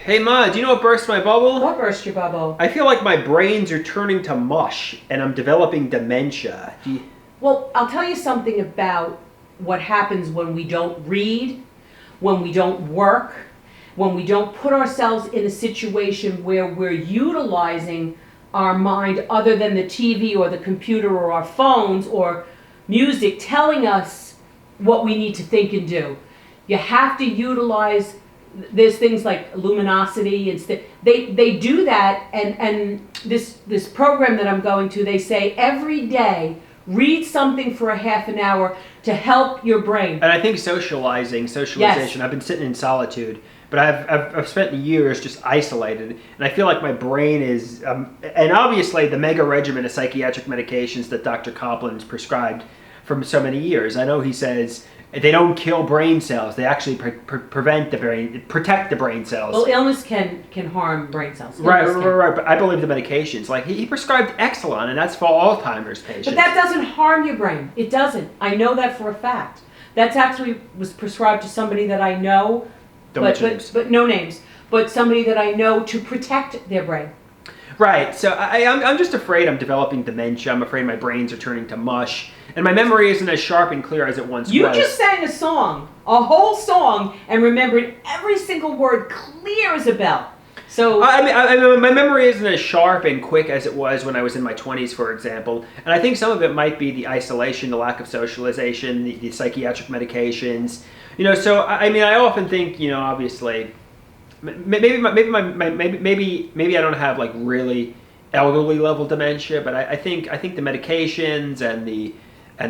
Hey Ma, do you know what burst my bubble? What burst your bubble? I feel like my brains are turning to mush and I'm developing dementia. Well, I'll tell you something about what happens when we don't read, when we don't work, when we don't put ourselves in a situation where we're utilizing our mind other than the TV or the computer or our phones or music telling us what we need to think and do. You have to utilize, there's things like luminosity and they do that, and this program that I'm going to, they say every day read something for a half an hour to help your brain. And I think socialization, Yes. I've been sitting in solitude, but I've spent years just isolated, and I feel like my brain is, and obviously the mega regimen of psychiatric medications that Dr. Koplin's prescribed for so many years. I know he says they don't kill brain cells; they actually protect the brain cells. Well, illness can harm brain cells. Right. Illness can. But I believe the medications. Like he prescribed Exelon, and that's for Alzheimer's patients. But that doesn't harm your brain. It doesn't. I know that for a fact. That's actually was prescribed to somebody that I know, but no names. But somebody that I know to protect their brain. Right. So I'm just afraid I'm developing dementia. I'm afraid my brains are turning to mush, and my memory isn't as sharp and clear as it once was. You just sang a song, a whole song, and remembered every single word clear as a bell. So I mean, my memory isn't as sharp and quick as it was when I was in my 20s, for example. And I think some of it might be the isolation, the lack of socialization, the psychiatric medications. So I often think, obviously, maybe I don't have like really elderly level dementia, but I think the medications and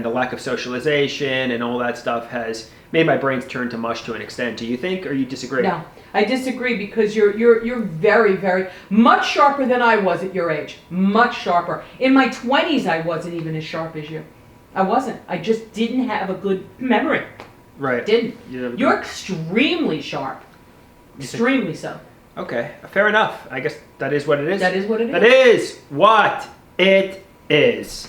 the lack of socialization and all that stuff has made my brains turn to mush to an extent. Do you think, or you disagree? no, I disagree because you're very, very much sharper than I was at your age. Much sharper. In my 20s, I wasn't even as sharp as you. I wasn't. I just didn't have a good memory. Right. Didn't. You're extremely sharp. Extremely so. Okay, fair enough. I guess that is what it is. That is what it is. That is what it is.